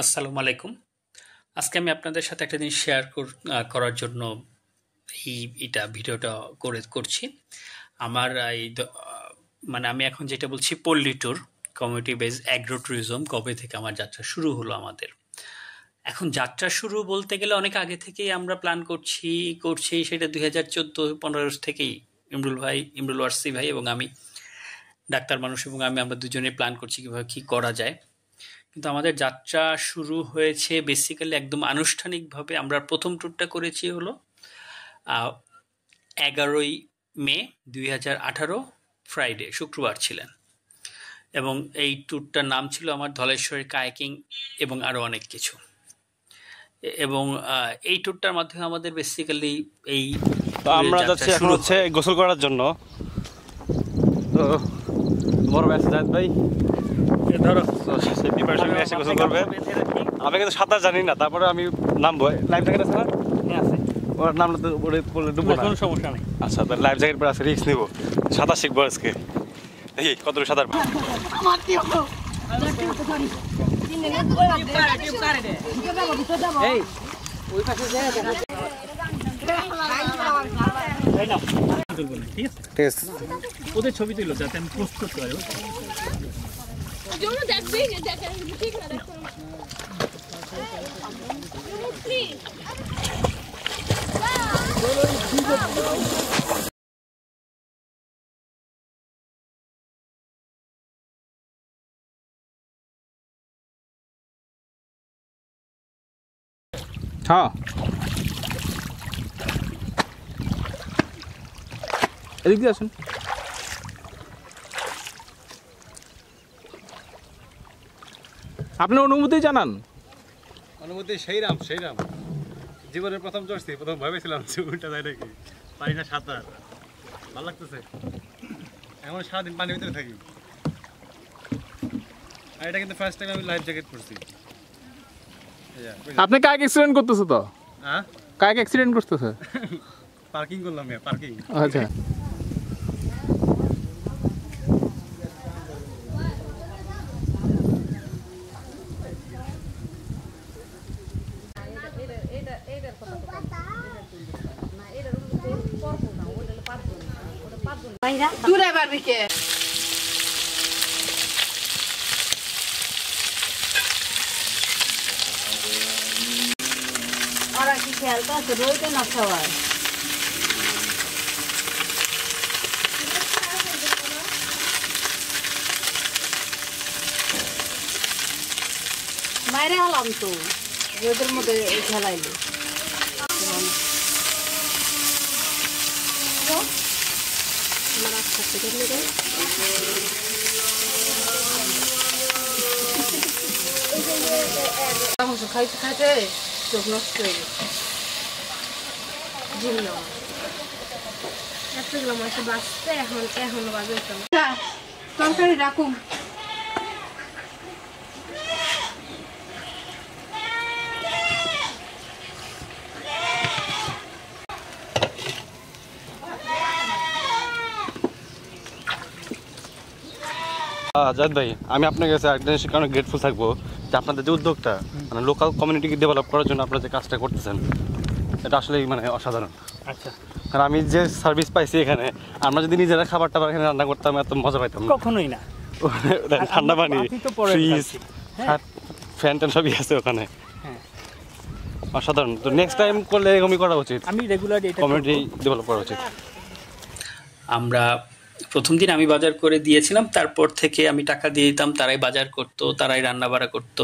আসসালামু আলাইকুম। আজকে আমি আপনাদের সাথে একটা জিনিস শেয়ার করার জন্য এটা ভিডিওটা করছি। আমার মানে আমি এখন যেটা বলছি পল্লী tour, community base agro tourism কবে থেকে আমার যাত্রা শুরু হলো আমাদের। এখন যাত্রা শুরু বলতে গেলে অনেক আগে থেকেই আমরা প্ল্যান করছি সেটা 2014-15 থেকেই। ইমরুল ওয়ারসি ভাই এবং আমি, ডাক্তার মানুষ এবং আমরা দুজনে প্ল্যান করছি কীভাবে কী করা যায়। কিন্তু আমাদের যাত্রা শুরু হয়েছে বেসিক্যালি একদম আনুষ্ঠানিকভাবে। আমরা প্রথম ট্যুরটা করেছি হলো 11ই মে 2018, ফ্রাইডে, শুক্রবার ছিলেন। এবং এই ট্যুরটার নাম ছিল আমার ধলেশ্বরী কায়াকিং এবং আরও অনেক কিছু। এবং এই ট্যুরটার মাধ্যমে আমাদের বেসিক্যালি এই আমরা যাচ্ছি এখন হচ্ছে গোসল করার জন্য। তো বড় জাহিদ ভাই ধরো এসে গোসল করবে। আমি কিন্তু সাঁতার জানি না, তারপরে আমি নামবো। লাইফ জ্যাকেট আছে না? আছে। ওর নামলে তো পড়লে ডুববো না, কোনো সমস্যা নেই। আচ্ছা, তাহলে লাইফ জ্যাকেট পরে আছে, রিস্ক নিবো। সাঁতার শিখবো আজকে। দেখি কত সাঁতার। ওদের ছবি তুলো যাতে আমি পোস্ট করতে পারি। হ্যাঁ, এদিক দিয়ে আসুন। আপনার অনুমতি জানান। অনুমতি সেইরাম জীবনের প্রথম চড়ছি, প্রথম ভেবেছিলাম উল্টা যায় নাকি, পারি না সাঁতার, ভালো লাগতেছে। এমন সারাদিন পানির ভিতরে থাকি। আর এটা কিন্তু ফার্স্ট টাইম আমি লাইফ জ্যাকেট পরছি। আপনি কাইক অ্যাক্সিডেন্ট করতেছে তো? হ্যাঁ, কাইক অ্যাক্সিডেন্ট করতেছে। পার্কিং করলাম, পার্কিং। আচ্ছা, দূরে পারবি কে? ওরা কি খেয়াল করছে? রইতে না সবাই। বাইরে হলাম তো, রোদের মধ্যে খেলাইলো। খাইতে খাইতে চোখ নষ্ট হয়ে গেছে। এতগুলো মাছ বাঁচতে এখনো বাজে তরকারি রাখুন। জাহিদ ভাই, আমি আপনার কাছে একটা জিনিসের কারণে গ্রেটফুল থাকবো যে আপনাদের যে উদ্যোগটা, মানে লোকাল কমিউনিটিকে ডেভেলপ করার জন্য আপনারা যে কাজটা করতেছেন, এটা আসলেই মানে অসাধারণ। আচ্ছা, কারণ আমি যে সার্ভিস পাইছি এখানে, আমরা যদি নিজেরা খাবার টাবার এখানে রান্না করতাম এত মজা পাইতাম না। কখনোই না। ঠান্ডা পানি, ফ্রিজ, ফ্যান ট্যান সবই আছে ওখানে। অসাধারণ। তো নেক্সট টাইম করলে এরকমই করা উচিত। আমি রেগুলার কমিউনিটি ডেভেলপ করা উচিত। আমরা প্রথম দিন আমি বাজার করে দিয়েছিলাম, তারপর থেকে আমি টাকা দিয়ে দিতাম, তারাই বাজার করতো, তারাই রান্না বাড়া করতো,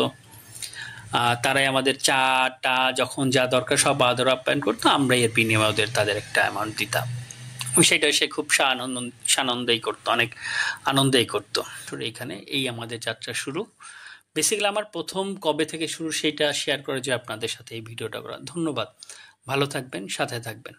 তারাই আমাদের চা টা যখন যা দরকার সব আদর আপ্যায়ন করতো। আমরা এর বিনিময়ে তাদের একটা অ্যামাউন্ট দিতাম। সেটা সে খুব সানন্দেই করতো, অনেক আনন্দেই করতো। এইখানে এই আমাদের যাত্রা শুরু। বেসিক্যালি আমার প্রথম কবে থেকে শুরু সেইটা শেয়ার করে যে আপনাদের সাথে এই ভিডিওটা করা। ধন্যবাদ, ভালো থাকবেন, সাথে থাকবেন।